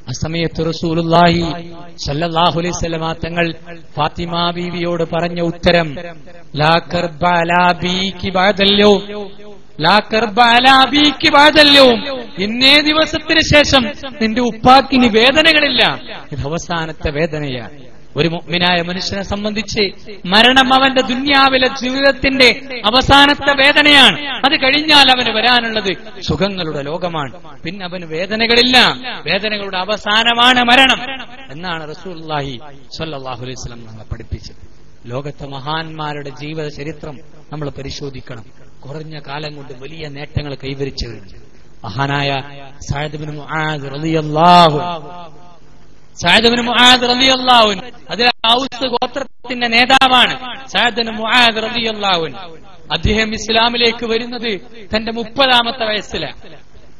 ആ സമയത്ത് റസൂലുള്ളാഹി സ്വല്ലല്ലാഹു അലൈഹി വസല്ലം തങ്ങൾ ഫാത്തിമ ബീവിയോട് പറഞ്ഞ ഉത്തരം, ലാ കർബ അലാ ബീകി ബഅദൽ യൗം, ലാ കർബ അലാ ബീകി ബഅദൽ യൗം, ഇന്നേ ദിവസത്തിന് ശേഷം നിന്റെ ഉപ്പാക്കിന് വേദനകളില്ല. ഇത് അവസാനത്തെ വേദനയാണ്. ഒരു മുഅ്മിനായ മനുഷ്യനെ സംബന്ധിച്ച് മരണം അവന്റെ ദുനിയാവിലെ ജീവിതത്തിന്റെ അവസാനത്തെ വേദനയാണ്. അത് കഴിഞ്ഞാൽ അവന് വരാനുള്ളത് സുഖങ്ങളുടെ ലോകമാണ്. പിന്നെ അവന് വേദനകളില്ല. വേദനകളുടെ അവസാനമാണ് മരണം എന്നാണ് റസൂലുള്ളാഹി സ്വല്ലല്ലാഹു അലൈഹി വസല്ലം നമ്മളെ പഠിപ്പിച്ചത്. ലോകത്തെ മഹാന്മാരുടെ ജീവിത ചരിത്രം നമ്മൾ പരിശോധിക്കണം. കുറഞ്ഞ കാലം കൊണ്ട് വലിയ നേട്ടങ്ങൾ കൈവരിച്ചു കഴിഞ്ഞു. മഹാനായ സഅദ് ഇബ്നു മുആദ് റളിയല്ലാഹു അൻഹു, അതിൽ ഔസ് ഗോത്രത്തിന്റെ നേതാവാണ് സഅദ് ഇബ്നു മുആദ് റളിയല്ലാഹു അൻഹു. അദ്ദേഹം ഇസ്ലാമിലേക്ക് വരുന്നത് തന്റെ 30ാമത്തെ വയസ്സിലാണ്.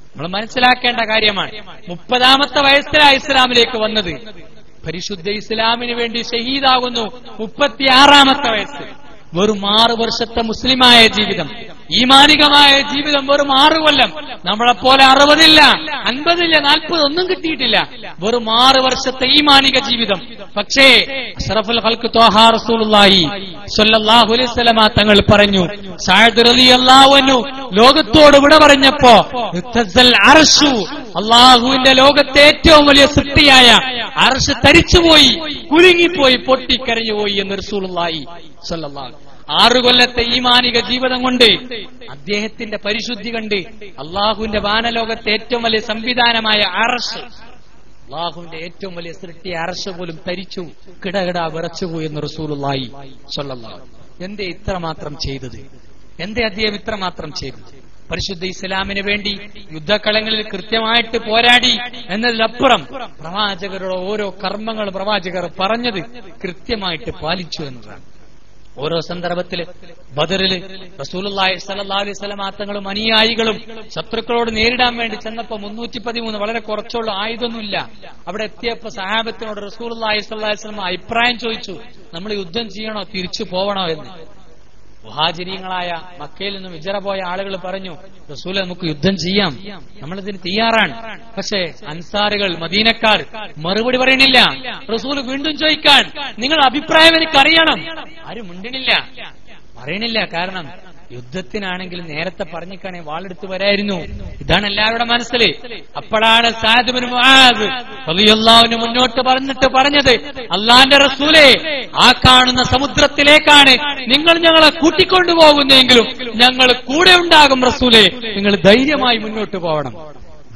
നമ്മൾ മനസ്സിലാക്കേണ്ട കാര്യമാണ്. 30ാമത്തെ വയസ്സിലാണ് ഇസ്ലാമിലേക്ക് വന്നത്. പരിശുദ്ധ ഇസ്ലാമിന് വേണ്ടി ഷഹീദാകുന്നു 36ാമത്തെ വയസ്സിൽ. വെറും 6 വർഷത്തെ മുസ്ലിമായ ജീവിതം, ഈമാനികമായ ജീവിതം വെറും 6 കൊല്ലം. നമ്മളെപ്പോലെ 60 ഇല്ല, 50 ഇല്ല, 40 ഒന്നും കിട്ടിയിട്ടില്ല. വെറും 6 വർഷത്തെ ഈമാനിക ജീവിതം. പക്ഷേ അഷ്റഫുൽ ഖൽഖ് ത്വാഹ റസൂലുള്ളാഹി സ്വല്ലല്ലാഹു അലൈഹി വസല്ലം തങ്ങൾ പറഞ്ഞു, സഅദ് റളിയല്ലാഹു അൻഹു ലോകത്തോട് വിട പറഞ്ഞപ്പോ ഇത്തസൽ അർശു, അല്ലാഹുവിന്റെ ലോകത്തെ ഏറ്റവും വലിയ സൃഷ്ടിയായ അർശ് തരിച്ചുപോയി, കുലുങ്ങിപ്പോയി, പൊട്ടിക്കരഞ്ഞുപോയി എന്ന് റസൂലുള്ളാഹി സ്വല്ലല്ലാഹു. 6 കൊല്ലത്തെ ഈമാനിക ജീവിതം കൊണ്ട്, അദ്ദേഹത്തിന്റെ പരിശുദ്ധി കണ്ട് അള്ളാഹുവിന്റെ വാനലോകത്തെ ഏറ്റവും വലിയ സംവിധാനമായ അർശ്, അള്ളാഹുവിന്റെ ഏറ്റവും വലിയ സൃഷ്ടി അർശ് പോലും തരിച്ചു, കിടകിട വിറച്ചുപോയി എന്ന് റസൂലുള്ളാഹി സ്വല്ലല്ലാഹു. എന്തേ ഇത്രമാത്രം ചെയ്തത്? എന്തേ അദ്ദേഹം ഇത്രമാത്രം ചെയ്തത്? പരിശുദ്ധ ഇസ്ലാമിന് വേണ്ടി യുദ്ധക്കളങ്ങളിൽ കൃത്യമായിട്ട് പോരാടി എന്നതിലപ്പുറം പ്രവാചകരുടെ ഓരോ കർമ്മങ്ങൾ പ്രവാചകർ പറഞ്ഞത് കൃത്യമായിട്ട് പാലിച്ചു എന്നതാണ്. ഓരോ സന്ദർഭത്തില് ബദറില് റസൂലുള്ളാഹി സ്വല്ലല്ലാഹു അലൈഹി വസല്ലം തങ്ങളും അനുയായികളും ശത്രുക്കളോട് നേരിടാൻ വേണ്ടി ചെന്നപ്പോ 313 വളരെ കുറച്ചുള്ള ആയുധമൊന്നുമില്ല. അവിടെ എത്തിയപ്പോ സഹാബത്തിനോട് റസൂലുള്ളാഹി സ്വല്ലല്ലാഹു അലൈഹി വസല്ലം അഭിപ്രായം ചോദിച്ചു, നമ്മൾ യുദ്ധം ചെയ്യണോ തിരിച്ചു പോവണോ എന്ന്. മുഹാജിരീങ്ങളായ മക്കയിൽ നിന്നും ഹിജ്റ പോയ ആളുകൾ പറഞ്ഞു, റസൂലെ നമുക്ക് യുദ്ധം ചെയ്യാം, നമ്മളിതിന് തയ്യാറാണ്. പക്ഷേ അൻസാറുകൾ, മദീനക്കാർ മറുപടി പറയണില്ല. റസൂൽ വീണ്ടും ചോദിക്കാൻ, നിങ്ങളുടെ അഭിപ്രായം എനിക്കറിയണം. ആരും മിണ്ടണില്ല, പറയണില്ല. കാരണം യുദ്ധത്തിനാണെങ്കിൽ നേരത്തെ പറഞ്ഞിക്കാണെ വാളെടുത്ത് വരായിരുന്നു. ഇതാണ് എല്ലാവരുടെ മനസ്സിൽ. അപ്പോഴാണ് സഅദ് ഇബ്നു മുആദ് റളിയല്ലാഹു അൻഹു മുന്നോട്ട് പറഞ്ഞത്, അല്ലാഹുവിന്റെ റസൂലേ, ആ കാണുന്ന സമുദ്രത്തിലേക്കാണ് നിങ്ങൾ ഞങ്ങളെ കൂട്ടിക്കൊണ്ടുപോകുന്നെങ്കിലും ഞങ്ങൾ കൂടെ ഉണ്ടാകും റസൂലേ, നിങ്ങൾ ധൈര്യമായി മുന്നോട്ട് പോകണം.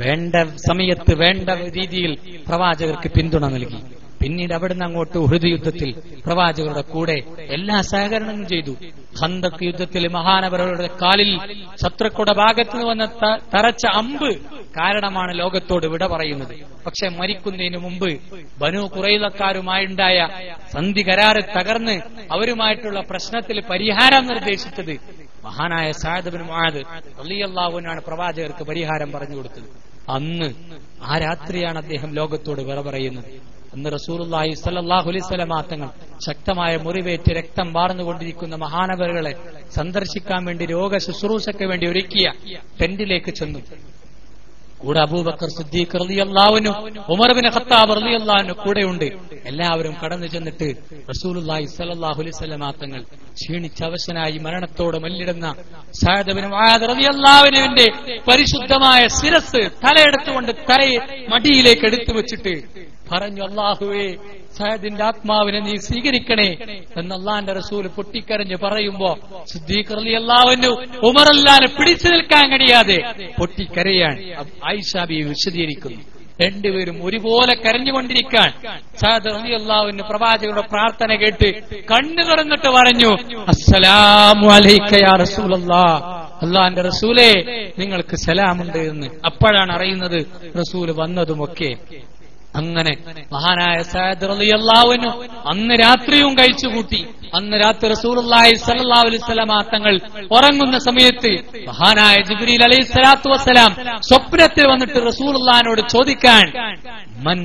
വേണ്ട സമയത്ത് വേണ്ട രീതിയിൽ പ്രവാചകർക്ക് പിന്തുണ നൽകി. പിന്നീട് അവിടുന്ന് അങ്ങോട്ട് ഉഹുദ് യുദ്ധത്തിൽ പ്രവാചകരുടെ കൂടെ എല്ലാ സഹകരണവും ചെയ്തു. ഖന്തഖ് യുദ്ധത്തിൽ മഹാനവരുടെ കാലിൽ ശത്രുക്കളുടെ ഭാഗത്ത് നിന്ന് വന്ന തറച്ച അമ്പ് കാരണമാണ് ലോകത്തോട് വിട പറയുന്നത്. പക്ഷെ മരിക്കുന്നതിന് മുമ്പ് ബനൂ ഖുറൈളക്കാരുമായുണ്ടായ സന്ധി കരാറ് തകർന്ന് അവരുമായിട്ടുള്ള പ്രശ്നത്തിൽ പരിഹാരം നിർദ്ദേശിച്ചത് മഹാനായ സഅദ് ഇബ്നു മുആദ് റളിയല്ലാഹു അൻഹു പ്രവാചകർക്ക് പരിഹാരം പറഞ്ഞു കൊടുത്തത്. അന്ന് ആ രാത്രിയാണ് അദ്ദേഹം ലോകത്തോട് വിട പറയുന്നത്. അന്ന് റസൂലുള്ളാഹി സ്വല്ലല്ലാഹു അലൈഹി വസല്ലം തങ്ങൾ ശക്തമായ മുറിവേറ്റ് രക്തം വാർന്നുകൊണ്ടിരിക്കുന്ന മഹാനവറുകളെ സന്ദർശിക്കാൻ വേണ്ടി രോഗ ശുശ്രൂഷയ്ക്ക് വേണ്ടി ഒരുക്കിയ ടെന്റിലേക്ക് ചെന്നു. കൂടെ അബൂബക്കർ സിദ്ദീഖ് റളിയല്ലാഹു അൻഹു, ഉമർ ഇബ്നു ഖത്താബ് റളിയല്ലാഹു അൻഹു കൂടെയുണ്ട്. എല്ലാവരും കടന്നു ചെന്നിട്ട് റസൂലുള്ളാഹി സ്വല്ലല്ലാഹു അലൈഹി വസല്ലം തങ്ങൾ ക്ഷീണിച്ചവശനായി മരണത്തോട് മല്ലിടുന്ന സഅദ് ഇബ്നു മുആദ് റളിയല്ലാഹു അൻഹുവിന്റെ പരിശുദ്ധമായ ശിരസ് തലയെടുത്തുകൊണ്ട് തലയെ മടിയിലേക്ക് എടുത്തു വെച്ചിട്ട് പറഞ്ഞു, അല്ലാഹുവേ, സഅദിന്റെ ആത്മാവിനെ നീ സ്വീകരിക്കണേ എന്ന് അല്ലാഹുവിന്റെ റസൂൽ പൊട്ടിക്കരഞ്ഞ് പറയുമ്പോ സിദ്ദീഖ് റളിയല്ലാഹു അൻഹു ഉമർ അല്ലാഹുവിനെ പിടിച്ചു നിൽക്കാൻ കഴിയാതെ പൊട്ടിക്കരയാൻ ആയിഷ ബീവി വിശദീകരിക്കുന്നു. രണ്ടുപേരും ഒരുപോലെ കരഞ്ഞുകൊണ്ടിരിക്കാൻ സഅദ് റളിയല്ലാഹു അൻഹു പ്രവാചകരുടെ പ്രാർത്ഥന കേട്ട് കണ്ണു തുറന്നിട്ട് പറഞ്ഞു, അസ്സലാമു അലൈക യാ റസൂലല്ലാഹ്, അല്ലാഹുവിന്റെ റസൂലേ, നിങ്ങൾക്ക് സലാമുണ്ട് എന്ന്. അപ്പോഴാണ് അറിയുന്നത് റസൂൽ വന്നതുമൊക്കെ. അങ്ങനെ മഹാനായ സഅദ് റളിയല്ലാഹു അൻഹു അന്ന് രാത്രിയും കഴിച്ചുകൂട്ടി. അന്ന് രാത്രി റസൂലുള്ളാഹി സ്വല്ലല്ലാഹു അലൈഹി വസല്ലം തങ്ങൾ ഉറങ്ങുന്ന സമയത്ത് മഹാനായ ജിബ്രീൽ അലൈഹി സ്വലാത്തു വസ്സലാം സ്വപ്നത്തിൽ വന്നിട്ട് റസൂലുള്ളാഹിനോട് ചോദിക്കാൻ, മൻ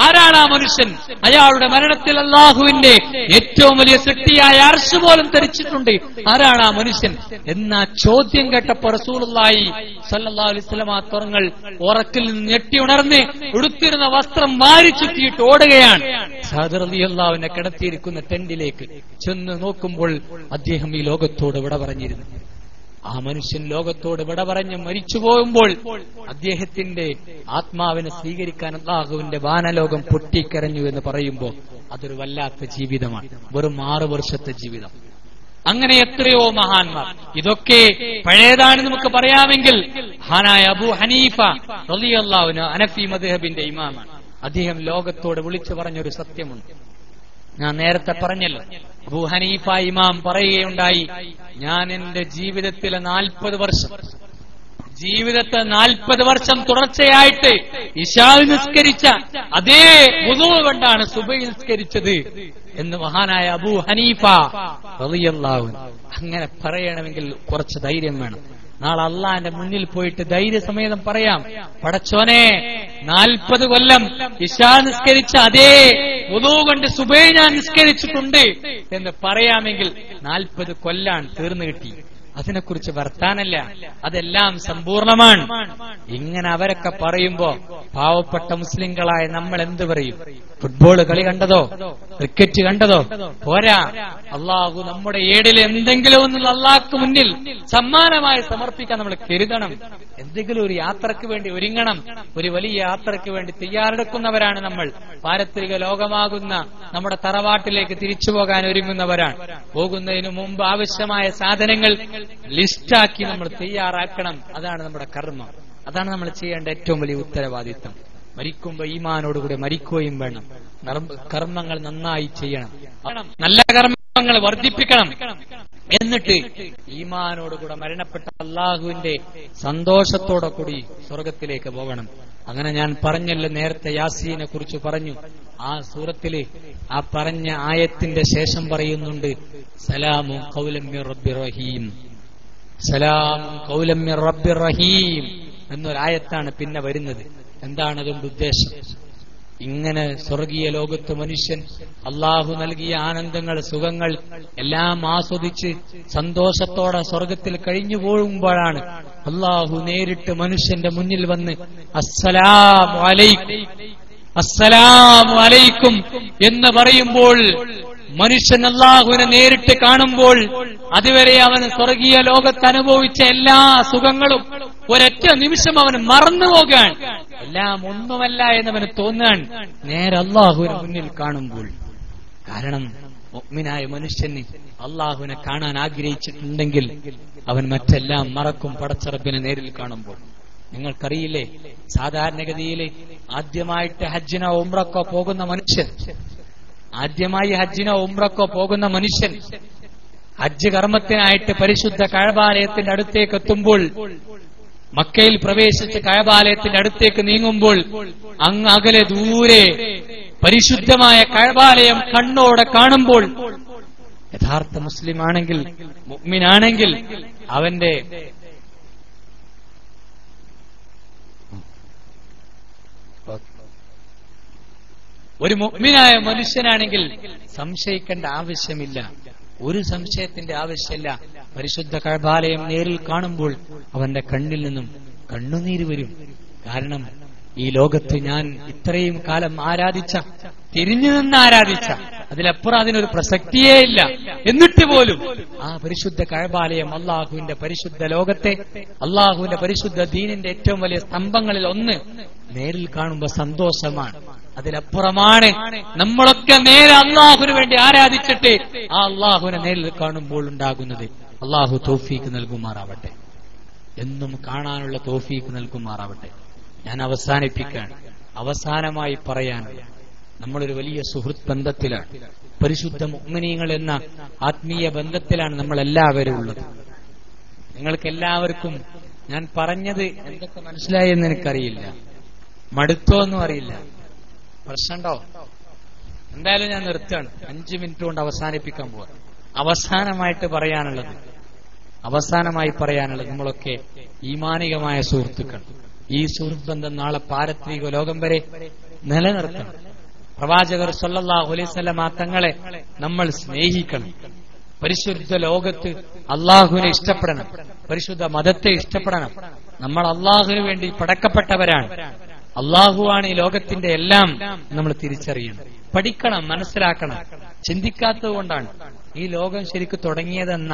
ആരാണ് ആ മനുഷ്യൻ? അയാളുടെ മരണത്തിൽ അള്ളാഹുവിന്റെ ഏറ്റവും വലിയ സൃഷ്ടിയായ അർശ് പോലും ധരിച്ചിട്ടുണ്ട്. ആരാണ് ആ മനുഷ്യൻ എന്ന ചോദ്യം കേട്ടപ്പോൾ റസൂലുള്ളാഹി സ്വല്ലല്ലാഹു അലൈഹി വസല്ലം തങ്ങൾ ഉറക്കിൽ നിന്ന് ഞെട്ടി ഉണർന്ന് ഉടുത്തിരുന്ന വസ്ത്രം വാരി ചുറ്റിയിട്ട് ഓടുകയാണ്. സഅദ് റളിയല്ലാഹു അൻഹു കിടത്തിയിരിക്കുന്ന ടെന്റിലേക്ക് ചെന്ന് നോക്കുമ്പോൾ അദ്ദേഹം ഈ ലോകത്തോട് വിട പറഞ്ഞിരുന്നു. ആ മനുഷ്യൻ ലോകത്തോട് വിട പറഞ്ഞ് മരിച്ചു പോകുമ്പോൾ അദ്ദേഹത്തിന്റെ ആത്മാവിനെ സ്വീകരിക്കാൻ അല്ലാഹുവിന്റെ വാനലോകം പൊട്ടിക്കരഞ്ഞു എന്ന് പറയുമ്പോൾ അതൊരു വല്ലാത്ത ജീവിതമാണ്. വെറും 6 വർഷത്തെ ജീവിതം. അങ്ങനെ എത്രയോ മഹാന്മാർ. ഇതൊക്കെ പഴയതാണ് നമുക്ക് പറയാമെങ്കിൽ മഹാനായ അബൂ ഹനീഫ റളിയല്ലാഹു അൻഹു ഹനഫി മദ്ഹബിന്റെ ഇമാമാണ്. അദ്ദേഹം ലോകത്തോട് വിളിച്ചു പറഞ്ഞൊരു സത്യമുണ്ട്. ഞാൻ നേരത്തെ പറഞ്ഞല്ലോ, അബൂ ഹനീഫ ഇമാം പറയുകയുണ്ടായി, ഞാൻ എന്റെ ജീവിതത്തിലെ 40 വർഷം തുടർച്ചയായിട്ട് ഇശാ നിസ്കരിച്ച അതേ വുദൂ കൊണ്ടാണ് സുബഹി നിസ്കരിച്ചത് എന്ന് മഹാനായ അബൂ ഹനീഫ റളിയല്ലാഹു അൻഹു. അങ്ങനെ പറയണമെങ്കിൽ കുറച്ച് ധൈര്യം വേണം. നാളെ അള്ളാന്റെ മുന്നിൽ പോയിട്ട് ധൈര്യസമേതം പറയാം, പടച്ചോനെ 40 കൊല്ലം ഇശാ നിസ്കരിച്ച അതേ വുദൂ കൊണ്ട് സുബഹി ഞാൻ നിസ്കരിച്ചിട്ടുണ്ട് എന്ന് പറയാമെങ്കിൽ 40 കൊല്ലാണ് തീർന്നു കിട്ടി. അതിനെക്കുറിച്ച് വർത്താനല്ല, അതെല്ലാം സമ്പൂർണമാണ്. ഇങ്ങനെ അവരൊക്കെ പറയുമ്പോ പാവപ്പെട്ട മുസ്ലിങ്ങളായ നമ്മൾ എന്ത് പറയും? ഫുട്ബോൾ കളി കണ്ടതോ, ക്രിക്കറ്റ് കണ്ടതോ പോരാ. അള്ളാഹു നമ്മുടെ ഏടിൽ എന്തെങ്കിലും ഒന്നും അള്ളാഹ്ക്ക് മുന്നിൽ സമ്മാനമായി സമർപ്പിക്കാൻ നമ്മൾ കരുതണം. എന്തെങ്കിലും ഒരു യാത്രക്ക് വേണ്ടി ഒരുങ്ങണം. ഒരു വലിയ യാത്രക്ക് വേണ്ടി തയ്യാറെടുക്കുന്നവരാണ് നമ്മൾ. പാരത്രിക ലോകമാകുന്ന നമ്മുടെ തറവാട്ടിലേക്ക് തിരിച്ചു പോകാൻ ഒരുങ്ങുന്നവരാണ്. പോകുന്നതിന് മുമ്പ് ആവശ്യമായ സാധനങ്ങൾ ലിസ്റ്റാക്കി നമ്മൾ തയ്യാറാക്കണം. അതാണ് നമ്മുടെ കർമ്മം. അതാണ് നമ്മൾ ചെയ്യേണ്ട ഏറ്റവും വലിയ ഉത്തരവാദിത്തം. മരിക്കുമ്പോ ഈമാനോടുകൂടി മരിക്കുകയും വേണം. കർമ്മങ്ങൾ നന്നായി ചെയ്യണം, നല്ല കർമ്മങ്ങൾ വർദ്ധിപ്പിക്കണം. എന്നിട്ട് ഈമാനോടുകൂടെ മരണപ്പെട്ട അള്ളാഹുവിന്റെ സന്തോഷത്തോടെ കൂടി സ്വർഗത്തിലേക്ക് പോകണം. അങ്ങനെ ഞാൻ പറഞ്ഞല്ലോ നേരത്തെ യാസീനെ കുറിച്ച് പറഞ്ഞു. ആ സൂറത്തില് ആ പറഞ്ഞ ആയത്തിന്റെ ശേഷം പറയുന്നുണ്ട്, സലാമുൻ ഖൗലൻ മിർ റബ്ബിർ റഹീം, സലാമുൻ ഖൗലൻ മിർ റബ്ബിർ റഹീം എന്നൊരായത്താണ് പിന്നെ വരുന്നത്. എന്താണ് അതുകൊണ്ട് ഉദ്ദേശം? ഇങ്ങനെ സ്വർഗീയ ലോകത്ത് മനുഷ്യൻ അള്ളാഹു നൽകിയ ആനന്ദങ്ങൾ, സുഖങ്ങൾ എല്ലാം ആസ്വദിച്ച് സന്തോഷത്തോടെ സ്വർഗത്തിൽ കഴിഞ്ഞു പോകുമ്പോഴാണ് അള്ളാഹു നേരിട്ട് മനുഷ്യന്റെ മുന്നിൽ വന്ന് അസ്സലാമു അലൈക്കും, അസ്സലാമു അലൈക്കും എന്ന് പറയുമ്പോൾ മനുഷ്യൻ അള്ളാഹുവിനെ നേരിട്ട് കാണുമ്പോൾ അതുവരെ അവന് സ്വർഗീയ ലോകത്ത് അനുഭവിച്ച എല്ലാ സുഖങ്ങളും ഒരൊറ്റ നിമിഷം അവന് മറന്നുപോകാൻ, എല്ലാം ഒന്നുമല്ല എന്നവന് തോന്നാൻ നേരെ അള്ളാഹുവിന് മുന്നിൽ കാണുമ്പോൾ. കാരണം മുഅ്മിനായ മനുഷ്യന് അള്ളാഹുവിനെ കാണാൻ ആഗ്രഹിച്ചിട്ടുണ്ടെങ്കിൽ അവൻ മറ്റെല്ലാം മറക്കും പടച്ചറബിനെ നേരിൽ കാണുമ്പോൾ. നിങ്ങൾക്കറിയില്ലേ, സാധാരണഗതിയിൽ ആദ്യമായിട്ട് ഹജ്ജിനോ ഉംറക്കോ പോകുന്ന മനുഷ്യൻ, ഹജ്ജ് കർമ്മത്തിനായിട്ട് പരിശുദ്ധ കഅബാലയത്തിന്റെ അടുത്തേക്ക് എത്തുമ്പോൾ, മക്കയിൽ പ്രവേശിച്ച് കഅബാലയത്തിന്റെ അടുത്തേക്ക് നീങ്ങുമ്പോൾ അങ്ങ് അകലെ ദൂരെ പരിശുദ്ധമായ കഅബാലയം കണ്ണോടെ കാണുമ്പോൾ യഥാർത്ഥ മുസ്ലിം ആണെങ്കിൽ, മുഅ്മിനാണെങ്കിൽ അവന്റെ ഒരു മുഅ്മിനായ മനുഷ്യനാണെങ്കിൽ സംശയിക്കേണ്ട ആവശ്യമില്ല, ഒരു സംശയത്തിന്റെ ആവശ്യമില്ല. പരിശുദ്ധ കഅബാലയം നേരിൽ കാണുമ്പോൾ അവന്റെ കണ്ണിൽ നിന്നും കണ്ണുനീര് വരും. കാരണം ഈ ലോകത്ത് ഞാൻ ഇത്രയും കാലം ആരാധിച്ച, തിരിഞ്ഞു നിന്ന് ആരാധിച്ച, അതിലപ്പുറം അതിനൊരു പ്രസക്തിയേ ഇല്ല. എന്നിട്ട് പോലും ആ പരിശുദ്ധ കഅബാലയം, അള്ളാഹുവിന്റെ പരിശുദ്ധ ലോകത്തെ, അള്ളാഹുവിന്റെ പരിശുദ്ധ ദീനിന്റെ ഏറ്റവും വലിയ സ്തംഭങ്ങളിൽ ഒന്ന് നേരിൽ കാണുമ്പോൾ സന്തോഷമാണ്. അതിലപ്പുറമാണ് നമ്മളൊക്കെ നേരെ അള്ളാഹുവിന് വേണ്ടി ആരാധിച്ചിട്ട് ആ അള്ളാഹുവിനെ നേരിൽ കാണുമ്പോൾ ഉണ്ടാകുന്നത്. അള്ളാഹു തൗഫീക്ക് നൽകുമാറാവട്ടെ, എന്നും കാണാനുള്ള തൗഫീക്ക് നൽകുമാറാവട്ടെ. ഞാൻ അവസാനിപ്പിക്കാൻ, അവസാനമായി പറയാനുള്ള, നമ്മളൊരു വലിയ സുഹൃത്ത് ബന്ധത്തിലാണ്, പരിശുദ്ധ മുഅ്മിനീങ്ങൾ എന്ന ആത്മീയ ബന്ധത്തിലാണ് നമ്മളെല്ലാവരും ഉള്ളത്. നിങ്ങൾക്ക് എല്ലാവർക്കും ഞാൻ പറഞ്ഞത് എന്തൊക്കെ മനസ്സിലായി എന്ന് എനിക്കറിയില്ല, മടുത്തോ എന്നും അറിയില്ല. പ്രശ്നമുണ്ടോ? എന്തായാലും ഞാൻ നിർത്തുകയാണ്. 5 മിനിറ്റ് കൊണ്ട് അവസാനിപ്പിക്കാൻ പോവാ. അവസാനമായി പറയാനുള്ളത് നമ്മളൊക്കെ ഈമാനികമായ സുഹൃത്തുക്കൾ, ഈ സുഹൃത്ത് ബന്ധം നാളെ പാരത്രിക ലോകം വരെ നിലനിർത്തണം. പ്രവാചകർ സല്ലല്ലാഹു അലൈഹി വസല്ലം തങ്ങളെ നമ്മൾ സ്നേഹിക്കണം. പരിശുദ്ധ ലോകത്ത് അള്ളാഹുവിനെ ഇഷ്ടപ്പെടണം, പരിശുദ്ധ മതത്തെ ഇഷ്ടപ്പെടണം. നമ്മൾ അള്ളാഹുവിന് വേണ്ടി പടക്കപ്പെട്ടവരാണ്. അള്ളാഹുവാണ് ഈ ലോകത്തിന്റെ എല്ലാം നമ്മൾ തിരിച്ചറിയണം, പഠിക്കണം, മനസ്സിലാക്കണം. ചിന്തിക്കാത്തത് കൊണ്ടാണ് ഈ ലോകം ശരിക്കും തുടങ്ങിയതെന്ന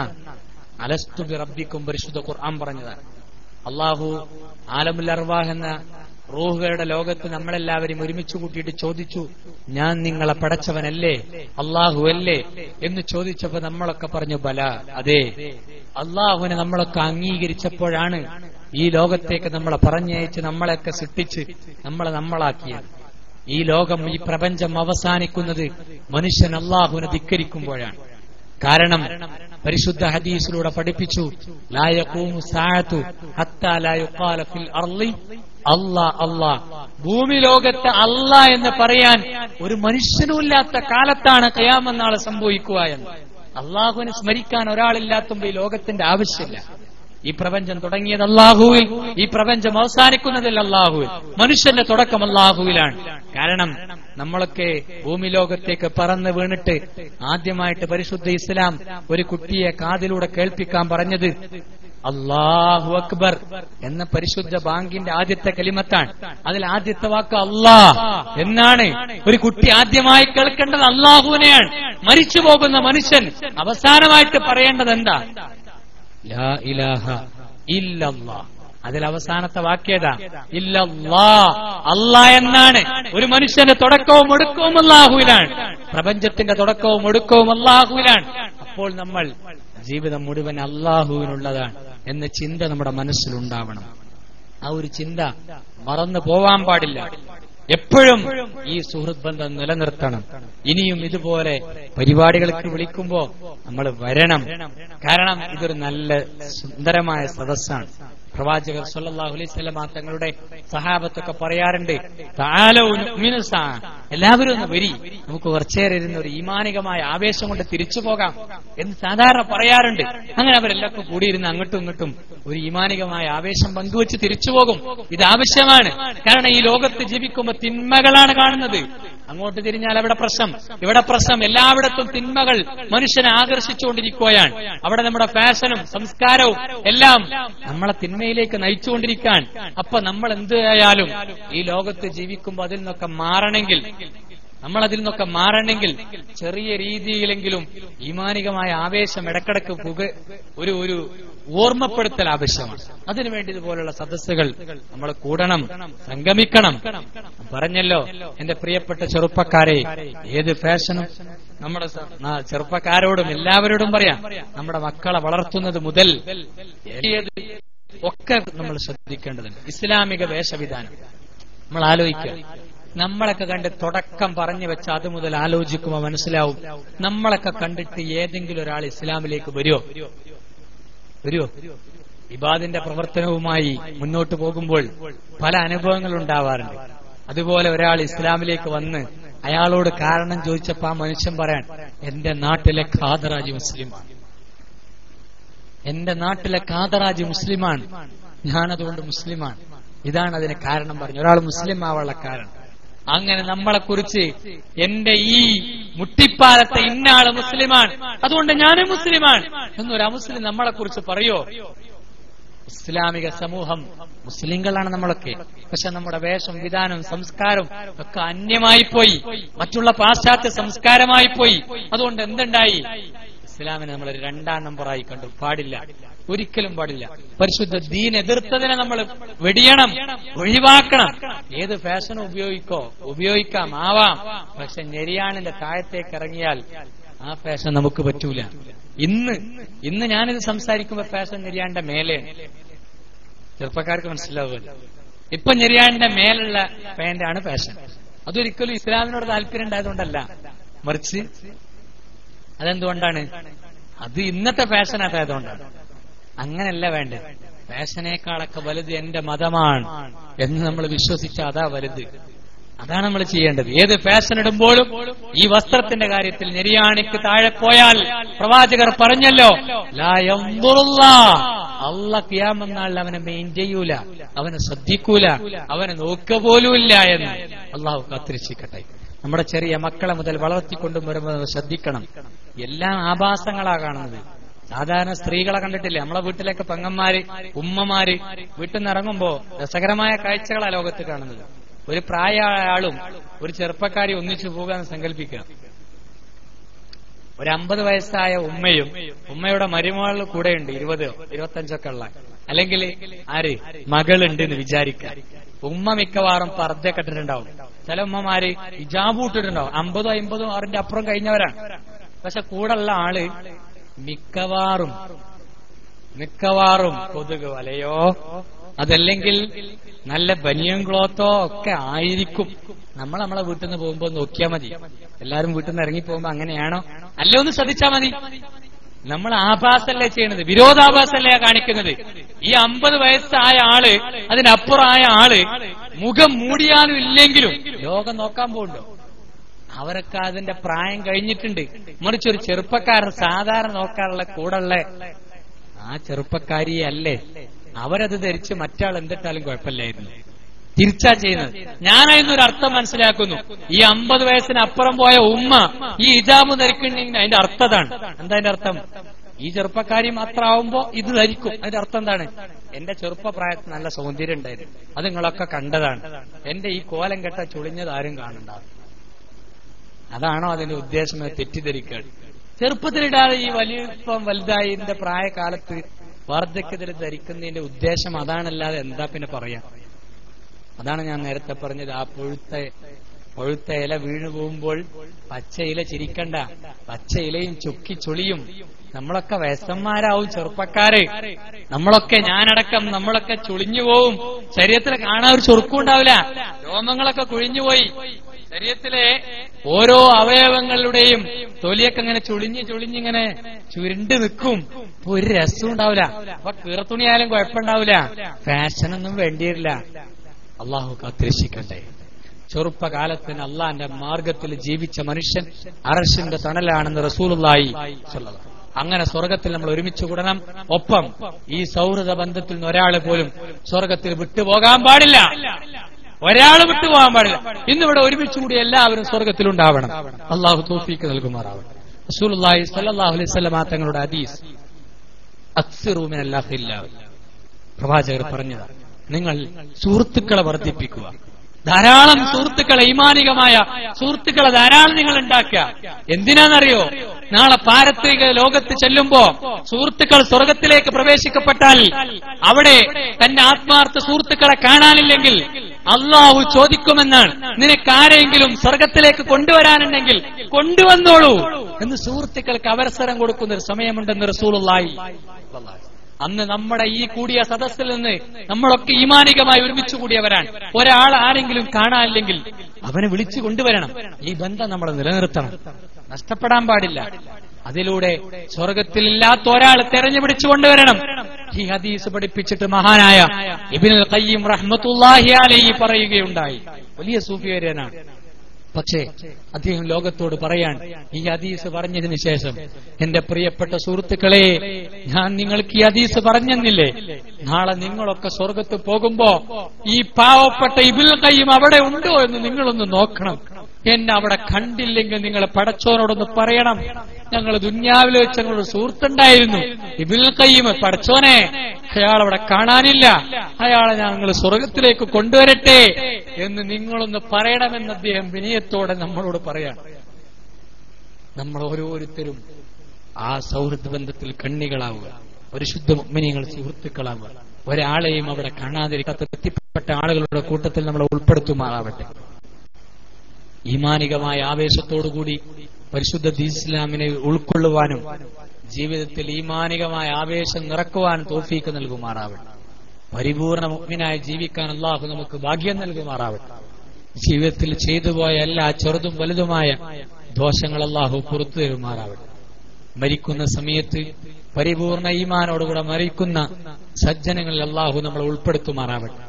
അലസ്തു ബി റബ്ബിക്കും പരിശുദ്ധ ഖുർആൻ പറഞ്ഞതാണ്. അള്ളാഹു ആലമുൽ അർവാഹ് എന്ന റൂഹുകളുടെ ലോകത്ത് നമ്മളെല്ലാവരും ഒരുമിച്ച് കൂട്ടിയിട്ട് ചോദിച്ചു, ഞാൻ നിങ്ങളെ പടച്ചവനല്ലേ, അള്ളാഹു അല്ലേ എന്ന് ചോദിച്ചപ്പോ നമ്മളൊക്കെ പറഞ്ഞു ബല, അതെ. അള്ളാഹുവിനെ നമ്മളൊക്കെ അംഗീകരിച്ചപ്പോഴാണ് ഈ ലോകത്തേക്ക് നമ്മളെ പറഞ്ഞയച്ച് നമ്മളെയൊക്കെ സൃഷ്ടിച്ച് നമ്മളാക്കിയത്. ഈ ലോകം, ഈ പ്രപഞ്ചം അവസാനിക്കുന്നത് മനുഷ്യൻ അള്ളാഹുവിനെ ധിക്കരിക്കുമ്പോഴാണ്. കാരണം പരിശുദ്ധ ഹദീസിലൂടെ പഠിപ്പിച്ചു, ലാ യഖൂമു സഅതു ഹത്താ ലാ യുഖാല ഫിൽ അർളി അല്ലാ അല്ലാ. ഭൂമി ലോകത്ത് അല്ലാ എന്ന് പറയാൻ ഒരു മനുഷ്യനുമില്ലാത്ത കാലത്താണ് ഖിയാമത്ത് നാൾ സംഭവിക്കുക എന്ന്. അള്ളാഹുവിനെ സ്മരിക്കാൻ ഒരാളില്ലാത്തുമ്പോൾ ഈ ലോകത്തിന്റെ ആവശ്യമില്ല. ഈ പ്രപഞ്ചം തുടങ്ങിയത് അള്ളാഹുവിൽ, ഈ പ്രപഞ്ചം അവസാനിക്കുന്നതിൽ അള്ളാഹുവിൽ, മനുഷ്യന്റെ തുടക്കം അള്ളാഹുവിലാണ്. കാരണം നമ്മളൊക്കെ ഭൂമി ലോകത്തേക്ക് പറന്ന് വീണിട്ട് ആദ്യമായിട്ട് പരിശുദ്ധ ഇസ്ലാം ഒരു കുട്ടിയെ കാതിലൂടെ കേൾപ്പിക്കാൻ പറഞ്ഞത് അല്ലാഹു അക്ബർ എന്ന പരിശുദ്ധ ബാങ്കിന്റെ ആദ്യത്തെ കലിമത്താണ്. അതിൽ ആദ്യത്തെ വാക്ക് അല്ലാഹ് എന്നാണ്. ഒരു കുട്ടി ആദ്യമായി കേൾക്കേണ്ടത് അള്ളാഹുവിനെയാണ്. മരിച്ചു പോകുന്ന മനുഷ്യൻ അവസാനമായിട്ട് പറയേണ്ടത് എന്താ? ലാ ഇലാഹ ഇല്ലല്ലാഹ്. അതിൽ അവസാനത്തെ വാക്യത ഇല്ലല്ലാഹ്, അല്ലാഹ് എന്നാണ്. ഒരു മനുഷ്യന്റെ തുടക്കവും ഒടുക്കവും അല്ലാഹുവിലാണ്. പ്രപഞ്ചത്തിന്റെ തുടക്കവും ഒടുക്കവും അല്ലാഹുവിലാണ്. അപ്പോൾ നമ്മൾ ജീവിതം മുഴുവൻ അല്ലാഹുവിനുള്ളതാണ് എന്ന ചിന്ത നമ്മുടെ മനസ്സിലുണ്ടാവണം. ആ ഒരു ചിന്ത മറന്നു പോവാൻ പാടില്ല. എപ്പോഴും ഈ സുഹൃത്ത് ബന്ധം നിലനിർത്തണം. ഇനിയും ഇതുപോലെ പരിപാടികൾക്ക് വിളിക്കുമ്പോ നമ്മൾ വരണം. കാരണം ഇതൊരു നല്ല സുന്ദരമായ സദസ്സാണ്. പ്രവാചകർ സല്ലല്ലാഹു അലൈഹി വസല്ലം തങ്ങളുടെ സഹാബത്തൊക്കെ പറയാറുണ്ട്, തആലൂ നുഅ്മിനു സഅ, എല്ലാവരും ഒന്ന് വരി, നമുക്ക് കുറച്ചേരം ഇരുന്ന് ഒരു ഈമാനികമായ ആവേശം കൊണ്ട് തിരിച്ചു പോകാം എന്ന് സാധാരണ പറയാറുണ്ട്. അങ്ങനെ അവരെല്ലാവർക്കും കൂടിയിരുന്ന് അങ്ങോട്ടും ഇങ്ങോട്ടും ഒരു ഈമാനികമായ ആവേശം പങ്കുവെച്ച് തിരിച്ചു പോകും. ഇത് ആവശ്യമാണ്. കാരണം ഈ ലോകത്ത് ജീവിക്കുമ്പോൾ തിന്മകളാണ് കാണുന്നത്. അങ്ങോട്ട് തിരിഞ്ഞാൽ അവിടെ പ്രശ്നം, ഇവിടെ പ്രശ്നം, എല്ലായിടത്തും തിന്മകൾ മനുഷ്യനെ ആകർഷിച്ചുകൊണ്ടിരിക്കുകയാണ്. അവിടെ നമ്മുടെ ഫാഷനും സംസ്കാരവും എല്ലാം നമ്മളെ തിന്മയിലേക്ക് നയിച്ചുകൊണ്ടിരിക്കാൻ. അപ്പൊ നമ്മൾ എന്തായാലും ഈ ലോകത്ത് ജീവിക്കുമ്പോൾ അതിൽ നിന്നൊക്കെ മാറണമെങ്കിൽ ചെറിയ രീതിയിലെങ്കിലും ഈമാനികമായ ആവേശം ഇടക്കിടക്ക് ഒരു ഓർമ്മപ്പെടുത്തൽ ആവശ്യമാണ്. അതിനുവേണ്ടി ഇതുപോലുള്ള സദസ്സുകൾ നമ്മൾ കൂടണം, സംഗമിക്കണം. പറഞ്ഞല്ലോ എന്റെ പ്രിയപ്പെട്ട ചെറുപ്പക്കാരെ, ഏത് ഫാഷനും നമ്മുടെ ചെറുപ്പക്കാരോടും എല്ലാവരോടും പറയാം, നമ്മുടെ മക്കളെ വളർത്തുന്നത് മുതൽ ഒക്കെ നമ്മൾ ശ്രദ്ധിക്കേണ്ടതുണ്ട്. ഇസ്ലാമിക വേഷവിധാനം നമ്മൾ ആലോചിക്കുക. നമ്മളൊക്കെ കണ്ട് തുടക്കം പറഞ്ഞു വെച്ച അത് മുതൽ ആലോചിക്കുമ്പോൾ മനസ്സിലാവും, നമ്മളൊക്കെ കണ്ടിട്ട് ഏതെങ്കിലും ഒരാൾ ഇസ്ലാമിലേക്ക് വരുമോ? ഇബാദിന്റെ പ്രവർത്തനവുമായി മുന്നോട്ട് പോകുമ്പോൾ പല അനുഭവങ്ങൾ ഉണ്ടാവാറുണ്ട്. അതുപോലെ ഒരാൾ ഇസ്ലാമിലേക്ക് വന്ന് അയാളോട് കാരണം ചോദിച്ചപ്പോ ആ മനുഷ്യൻ പറയാൻ, എന്റെ നാട്ടിലെ ഖാദറാജി മുസ്ലിമാണ്, എന്റെ നാട്ടിലെ ഖാദറാജി മുസ്ലിമാണ്, ഞാനതുകൊണ്ട് മുസ്ലിമാണ്. ഇതാണ് അതിന് കാരണം പറഞ്ഞു. ഒരാൾ മുസ്ലിം ആവാനുള്ള കാരണം. അങ്ങനെ നമ്മളെക്കുറിച്ച് എന്റെ ഈ മുട്ടിപ്പാലത്തെ ഇന്നാള് മുസ്ലിമാണ്, അതുകൊണ്ട് ഞാനും മുസ്ലിമാണ് എന്നൊരു അമുസ്ലിം നമ്മളെക്കുറിച്ച് പറയോ? ഇസ്ലാമിക സമൂഹം മുസ്ലിങ്ങളാണ് നമ്മളൊക്കെ. പക്ഷെ നമ്മുടെ വേഷം, വിധാനം, സംസ്കാരം ഒക്കെ അന്യമായി പോയി, മറ്റുള്ള പാശ്ചാത്യ സംസ്കാരമായി പോയി. അതുകൊണ്ട് എന്തുണ്ടായി? ഇസ്ലാമിനെ നമ്മൾ രണ്ടാം നമ്പറായി കണ്ടു. പാടില്ല, ഒരിക്കലും പാടില്ല. പരിശുദ്ധ ദീൻ എതിർത്തതിനെ നമ്മൾ വെടിയണം, ഒഴിവാക്കണം. ഏത് ഫാഷനും ഉപയോഗിക്കാം, ആവാം. പക്ഷെ ഞെരിയാണിന്റെ താഴത്തേക്ക് ഇറങ്ങിയാൽ ആ ഫാഷൻ നമുക്ക് പറ്റൂല. ഇന്ന് ഞാനിത് സംസാരിക്കുമ്പോ ഫാഷൻ ഞെരിയാന്റെ മേലെ, ചെറുപ്പക്കാർക്ക് മനസ്സിലാവുമല്ലോ. ഇപ്പൊ ഞെരിയാന്റെ മേലുള്ള പാന്റാണ് ഫാഷൻ. അതൊരിക്കലും ഇസ്ലാമിനോട് താല്പര്യം ഉണ്ടായതുകൊണ്ടല്ല, മറിച്ച് അതെന്തുകൊണ്ടാണ്? അത് ഇന്നത്തെ ഫാഷൻ അതായതുകൊണ്ടാണ്. അങ്ങനെയല്ല വേണ്ടത്. ഫാഷനേക്കാളൊക്കെ വലുത് എന്റെ മതമാണ് എന്ന് നമ്മൾ വിശ്വസിച്ച അതാ വലുത്. അതാണ് നമ്മൾ ചെയ്യേണ്ടത്. ഏത് ഫാഷൻ ഇടുമ്പോഴും ഈ വസ്ത്രത്തിന്റെ കാര്യത്തിൽ ഞെരിയാണിക്ക് താഴെ പോയാൽ പ്രവാചകർ പറഞ്ഞല്ലോ, ലാ യൻദുറുല്ലാഹ്, അള്ള ഖിയാമത്ത് നാളിൽ അവനെ മെയിൻ ചെയ്യൂല, അവനെ ശ്രദ്ധിക്കൂല, അവനെ നോക്കുക പോലുമില്ല എന്ന് അള്ളാഹു കാത്തിരക്ഷിക്കട്ടെ. നമ്മുടെ ചെറിയ മക്കളെ മുതൽ വളർത്തിക്കൊണ്ടും വരുമ്പോൾ ശ്രദ്ധിക്കണം. എല്ലാം ആഭാസങ്ങളാ കാണുന്നത്. സാധാരണ സ്ത്രീകളെ കണ്ടിട്ടില്ലേ? നമ്മളെ വീട്ടിലൊക്കെ പെങ്ങന്മാര്, ഉമ്മമാര് വീട്ടിൽ നിന്ന് ഇറങ്ങുമ്പോ രസകരമായ കാഴ്ചകളാ ലോകത്ത് കാണുന്നത്. ഒരു പ്രായമായ ആളും ഒരു ചെറുപ്പക്കാരി ഒന്നിച്ചു പോകാന്ന് സങ്കല്പിക്കുക. ഒരു 50 വയസ്സായ ഉമ്മയും ഉമ്മയുടെ മരുമകളും കൂടെയുണ്ട്, 20-25 ഉള്ള, അല്ലെങ്കിൽ ആര് മകളുണ്ട് എന്ന് വിചാരിക്കുക. ഉമ്മ മിക്കവാറും പർദ്ദയൊക്കെ ഇട്ടിട്ടുണ്ടാവും. ചില ഉമ്മമാര് ഹിജാബ് ഇട്ടിട്ടുണ്ടാവും. 50-50 ആറിന്റെ അപ്പുറം കഴിഞ്ഞവരാണ്. പക്ഷെ കൂടെയുള്ള ആള് മിക്കവാറും കൊതുക് വലയോ അതല്ലെങ്കിൽ നല്ല ബനിയൻ ക്ലോത്തോ ഒക്കെ ആയിരിക്കും. നമ്മളെ വീട്ടിൽ നിന്ന് പോകുമ്പോ നോക്കിയാൽ മതി. എല്ലാരും വീട്ടിൽ നിന്ന് ഇറങ്ങി പോകുമ്പോ അങ്ങനെയാണോ അല്ലേ ഒന്ന് ശ്രദ്ധിച്ചാൽ മതി. നമ്മൾ ആഭാസല്ലേ ചെയ്യണത്, വിരോധാഭാസല്ലേ കാണിക്കുന്നത്. ഈ 50 വയസ്സായ ആള്, അതിനപ്പുറമായ ആള് മുഖം മൂടിയാലും ഇല്ലെങ്കിലും ലോകം നോക്കാൻ പോകുന്നുണ്ടോ? അവരൊക്കെ അതിന്റെ പ്രായം കഴിഞ്ഞിട്ടുണ്ട്. മറിച്ചൊരു ചെറുപ്പക്കാരൻ സാധാരണ നോക്കാനുള്ള കൂടെയുള്ള ആ ചെറുപ്പക്കാരിയല്ലേ, അവരത് ധരിച്ച് മറ്റാൾ എന്തിട്ടാലും കുഴപ്പമില്ലായിരുന്നു. തിരിച്ചാ ചെയ്യുന്നത്. ഞാനതിനൊരു അർത്ഥം മനസ്സിലാക്കുന്നു. ഈ 50 വയസ്സിനപ്പുറം പോയ ഉമ്മ ഈ ഹിജാബ് ധരിക്കണമെങ്കിൽ അതിന്റെ അർത്ഥം അതാണ്. എന്താ അതിന്റെ അർത്ഥം? ഈ ചെറുപ്പക്കാരി മാത്രം ആവുമ്പോ ഇത് ധരിക്കും. അതിന്റെ അർത്ഥം എന്താണ്? എന്റെ ചെറുപ്പപ്രായത്തിൽ നല്ല സൗന്ദര്യം ഉണ്ടായിരുന്നു, അത് നിങ്ങളൊക്കെ കണ്ടതാണ്. എന്റെ ഈ കോലം കെട്ട ചുളിഞ്ഞത് ആരും കാണണ്ടാവും. അതാണോ അതിന്റെ ഉദ്ദേശം? തെറ്റിദ്ധരിക്കുകയാണ്. ചെറുപ്പത്തിലിടാതെ ഈ വലിപ്പം വലുതായി ഇതിന്റെ പ്രായകാലത്ത് വാർദ്ധക്യത്തിൽ ധരിക്കുന്നതിന്റെ ഉദ്ദേശം അതാണല്ലാതെ എന്താ പിന്നെ പറയാം? അതാണ് ഞാൻ നേരത്തെ പറഞ്ഞത്. ആ പഴുത്ത ഇല വീണു പോകുമ്പോൾ പച്ച ഇല ചിരിക്കണ്ട, പച്ച ഇലയും ചുക്കി ചുളിയും. നമ്മളൊക്കെ വയസ്സന്മാരാവും, ചെറുപ്പക്കാര് നമ്മളൊക്കെ, ഞാനടക്കം നമ്മളൊക്കെ ചുളിഞ്ഞു പോവും. ശരീരത്തിൽ കാണാൻ ഒരു ചുറുക്കും ഉണ്ടാവില്ല, രോമങ്ങളൊക്കെ കുഴിഞ്ഞുപോയി. ശരീരത്തിലെ ഓരോ അവയവങ്ങളുടെയും തൊലിയൊക്കെ ഇങ്ങനെ ചുളിഞ്ഞിങ്ങനെ ചുരുണ്ട് നിൽക്കും. ഒരു രസം ഉണ്ടാവില്ല. അപ്പൊ കീറത്തുണിയായാലും കുഴപ്പമുണ്ടാവില്ല, ഫാഷനൊന്നും വേണ്ടിയില്ല. അള്ളാഹു കാത്തിരക്ഷിക്കട്ടെ. ചെറുപ്പകാലത്തിന് അള്ളാന്റെ മാർഗത്തിൽ ജീവിച്ച മനുഷ്യൻ അർശിന്റെ തണലാണെന്ന് റസൂലുള്ളാഹി സ്വല്ലല്ലാഹു. അങ്ങനെ സ്വർഗത്തിൽ നമ്മൾ ഒരുമിച്ച് കൂടണം. ഒപ്പം ഈ സൗഹൃദ ബന്ധത്തിൽ നിന്ന് ഒരാളെ പോലും സ്വർഗത്തിൽ വിട്ടുപോകാൻ പാടില്ല. ഒരാള് വിട്ടുപോകാൻ പാടില്ല. ഇന്നിവിടെ ഒരുമിച്ച് കൂടി എല്ലാവരും സ്വർഗത്തിലുണ്ടാവണം. അള്ളാഹു തൗഫീഖ് നൽകുമാറാവട്ടെ. റസൂലുള്ളാഹി സ്വല്ലല്ലാഹു അലൈഹി വസല്ലം തങ്ങളുടെ ഹദീസ്, അക്സിറു മിനൽ അഖില്ല, പ്രവാചകർ പറഞ്ഞതാണ്, നിങ്ങൾ സുഹൃത്തുക്കളെ വർദ്ധിപ്പിക്കുക. ധാരാളം സുഹൃത്തുക്കളെ, ഈമാനികമായ സുഹൃത്തുക്കളെ ധാരാളം നിങ്ങൾ ഉണ്ടാക്കുക. എന്തിനാണെന്നറിയോ? നാളെ പാരത്രിക ലോകത്ത് ചെല്ലുമ്പോ സുഹൃത്തുക്കൾ സ്വർഗത്തിലേക്ക് പ്രവേശിക്കപ്പെട്ടാൽ അവിടെ തന്റെ ആത്മാർത്ഥ സുഹൃത്തുക്കളെ കാണാനില്ലെങ്കിൽ അള്ളാഹു ചോദിക്കുമെന്നാണ്, നിനക്കാരെങ്കിലും സ്വർഗത്തിലേക്ക് കൊണ്ടുവരാനുണ്ടെങ്കിൽ കൊണ്ടുവന്നോളൂ എന്ന് സുഹൃത്തുക്കൾക്ക് അവസരം കൊടുക്കുന്ന ഒരു സമയമുണ്ടെന്ന് റസൂലുള്ളാഹി. അന്ന് നമ്മുടെ ഈ കൂടിയ സദസ്സിൽ നിന്ന് നമ്മളൊക്കെ ഈമാനികമായി ഒരുമിച്ച് കൂടിയവരാണ്. ഒരാൾ ആരെങ്കിലും കാണാനില്ലെങ്കിൽ അവനെ വിളിച്ചു കൊണ്ടുവരണം. ഈ ബന്ധം നമ്മൾ നിലനിർത്തണം, നഷ്ടപ്പെടാൻ പാടില്ല. അതിലൂടെ സ്വർഗത്തിലില്ലാത്ത ഒരാൾ തെരഞ്ഞുപിടിച്ചു കൊണ്ടുവരണം. ഈ ഹദീസ് പഠിപ്പിച്ചിട്ട് മഹാനായ ഇബ്നുൽ ഖയ്യിം റഹ്മത്തുള്ളാഹി അലൈഹി പറയുകയുണ്ടായി. വലിയ സൂഫിവര്യനാണ്. പക്ഷേ അദ്ദേഹം ലോകത്തോട് പറയാൻ, ഈ ഹദീസ് പറഞ്ഞതിന് ശേഷം, എന്റെ പ്രിയപ്പെട്ട സുഹൃത്തുക്കളെ, ഞാൻ നിങ്ങൾക്ക് ഈ ഹദീസ് പറഞ്ഞെന്നില്ലേ, നാളെ നിങ്ങളൊക്കെ സ്വർഗത്ത് പോകുമ്പോ ഈ പാവപ്പെട്ട ഇബ്നുൽ ഖയ്യിം അവിടെ ഉണ്ടോ എന്ന് നിങ്ങളൊന്ന് നോക്കണം. എന്നെ അവിടെ കണ്ടില്ലെങ്കിൽ നിങ്ങൾ പടച്ചോനോടൊന്ന് പറയണം, ഞങ്ങൾ ദുന്യാവിൽ വെച്ച് ഞങ്ങളൊരു സുഹൃത്തുണ്ടായിരുന്നു ഇബ്നുൽ ഖയ്യിം, പടച്ചോനെ അയാൾ അവിടെ കാണാനില്ല, അയാളെ ഞങ്ങൾ സ്വർഗത്തിലേക്ക് കൊണ്ടുവരട്ടെ എന്ന് നിങ്ങളൊന്ന് പറയണമെന്ന് അദ്ദേഹം വിനയത്തോടെ നമ്മളോട് പറയാം. നമ്മൾ ഓരോരുത്തരും ആ സൗഹൃദ ബന്ധത്തിൽ കണ്ണികളാവുക, പരിശുദ്ധ മുഅ്മിനീങ്ങൾ സുഹൃത്തുക്കളാവുക. ഒരാളെയും അവിടെ കാണാതിരിക്കാത്ത എത്തിപ്പെട്ട ആളുകളുടെ കൂട്ടത്തിൽ നമ്മളെ ഉൾപ്പെടുത്തുമാറാവട്ടെ. ഈമാനികമായ ആവേശത്തോടുകൂടി പരിശുദ്ധ ഇസ്ലാമിനെ ഉൾക്കൊള്ളുവാനും ജീവിതത്തിൽ ഈമാനികമായ ആവേശം നിറക്കുവാനും തൗഫീഖ് നൽകുമാറാവട്ടെ. പരിപൂർണ മുഅ്മിനായി ജീവിക്കാൻ അല്ലാഹു നമുക്ക് ഭാഗ്യം നൽകുമാറാവട്ടെ. ജീവിതത്തിൽ ചെയ്തുപോയ എല്ലാ ചെറുതും വലുതുമായ ദോഷങ്ങൾ അല്ലാഹു പുറത്തു തരുമാറാവട്ടെ. മരിക്കുന്ന സമയത്ത് പരിപൂർണ ഈമാനോടുകൂടെ മരിക്കുന്ന സജ്ജനങ്ങളിൽ അല്ലാഹു നമ്മളെ ഉൾപ്പെടുത്തുമാറാവട്ടെ.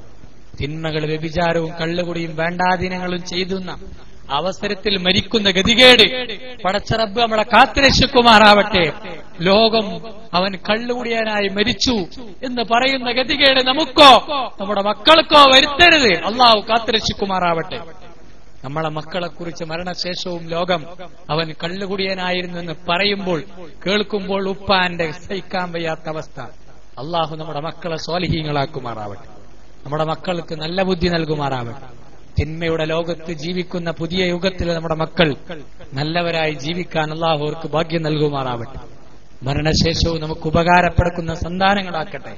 തിന്മകൾ, വ്യഭിചാരവും കള്ളുകുടിയും വേണ്ടാധീനങ്ങളും ചെയ്യുന്ന അവസരത്തിൽ മരിക്കുന്ന ഗതികേട് പടച്ച റബ്ബ് നമ്മളെ കാത്തുരക്ഷിക്കുമാറാവട്ടെ. ലോകം അവൻ കള്ളുകുടിയനായി മരിച്ചു എന്ന് പറയുന്ന ഗതികേട് നമുക്കോ നമ്മുടെ മക്കൾക്കോ വരുത്തരുത്. അള്ളാഹു കാത്തുരക്ഷിക്കുമാറാവട്ടെ. നമ്മളെ മക്കളെക്കുറിച്ച് മരണശേഷവും ലോകം അവൻ കള്ളുകുടിയനായിരുന്നു എന്ന് പറയുമ്പോൾ കേൾക്കുമ്പോൾ ഉപ്പാന്റെ സഹിക്കാൻ വയ്യാത്ത അവസ്ഥ. അള്ളാഹു നമ്മുടെ മക്കളെ സ്വാലിഹീങ്ങളാക്കുമാറാവട്ടെ. നമ്മുടെ മക്കൾക്ക് നല്ല ബുദ്ധി നൽകുമാറാവട്ടെ. തിന്മയുടെ ലോകത്ത് ജീവിക്കുന്ന പുതിയ യുഗത്തിൽ നമ്മുടെ മക്കൾ നല്ലവരായി ജീവിക്കാൻ അള്ളാഹു അവർക്ക് ഭാഗ്യം നൽകുമാറാവട്ടെ. മരണശേഷവും നമുക്ക് ഉപകാരപ്പെടുന്ന സന്താനങ്ങളാക്കട്ടെ.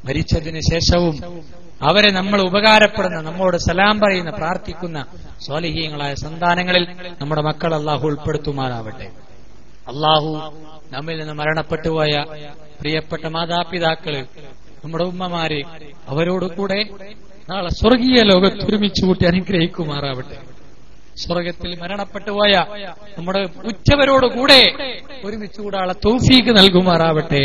മരിച്ചതിന് ശേഷവും അവരെ നമ്മൾ ഉപകാരപ്പെടുന്ന, നമ്മോട് സലാം പറയുന്ന, പ്രാർത്ഥിക്കുന്ന സ്വാലിഹീങ്ങളായ സന്താനങ്ങളിൽ നമ്മുടെ മക്കൾ അള്ളാഹു ഉൾപ്പെടുത്തുമാറാവട്ടെ. അള്ളാഹു നമ്മിൽ നിന്ന് മരണപ്പെട്ടുപോയ പ്രിയപ്പെട്ട മാതാപിതാക്കള്, നമ്മുടെ ഉമ്മമാര്, അവരോട് കൂടെ നാളെ സ്വർഗീയ ലോകത്ത് ഒരുമിച്ച് കൂട്ടി അനുഗ്രഹിക്കുമാറാവട്ടെ. സ്വർഗത്തിൽ മരണപ്പെട്ടുപോയ നമ്മുടെ ഉറ്റവരോടുകൂടെ ഒരുമിച്ച് കൂടാനുള്ള തൗഫീഖ് നൽകുമാറാവട്ടെ.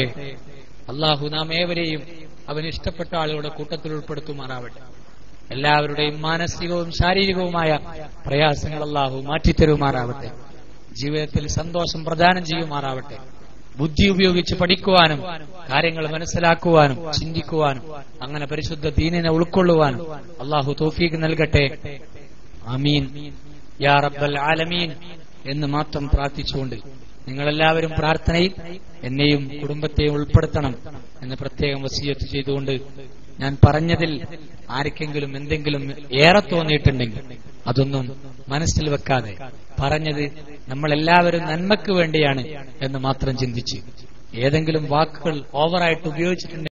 അള്ളാഹു നാം ഏവരെയും അവന് ഇഷ്ടപ്പെട്ട ആളുകളുടെ കൂട്ടത്തിൽ ഉൾപ്പെടുത്തുമാറാവട്ടെ. എല്ലാവരുടെയും മാനസികവും ശാരീരികവുമായ പ്രയാസങ്ങൾ അള്ളാഹു മാറ്റിത്തരുമാറാവട്ടെ. ജീവിതത്തിൽ സന്തോഷം പ്രദാനം ചെയ്യുമാറാവട്ടെ. ബുദ്ധി ഉപയോഗിച്ച് പഠിക്കുവാനും കാര്യങ്ങൾ മനസ്സിലാക്കുവാനും ചിന്തിക്കുവാനും അങ്ങനെ പരിശുദ്ധ ദീനിനെ ഉൾക്കൊള്ളുവാനും അള്ളാഹു തൗഫീഖ് നൽകട്ടെ. ആമീൻ യാ റബ്ബൽ ആലമീൻ എന്ന് മാത്രം പ്രാർത്ഥിച്ചുകൊണ്ട് നിങ്ങളെല്ലാവരും പ്രാർത്ഥനയിൽ എന്നെയും കുടുംബത്തെയും ഉൾപ്പെടുത്തണം എന്ന് പ്രത്യേകം വസിയത്ത് ചെയ്തുകൊണ്ട് ഞാൻ പറഞ്ഞതിൽ ആർക്കെങ്കിലും എന്തെങ്കിലും ഏറെ തോന്നിയിട്ടുണ്ടെങ്കിൽ അതൊന്നും മനസ്സിൽ വെക്കാതെ പറഞ്ഞത് നമ്മളെല്ലാവരും നന്മയ്ക്ക് വേണ്ടിയാണ് എന്ന് മാത്രം ചിന്തിച്ച് ഏതെങ്കിലും വാക്കുകൾ ഓവറായിട്ട് ഉപയോഗിച്ചിട്ടുണ്ടെങ്കിൽ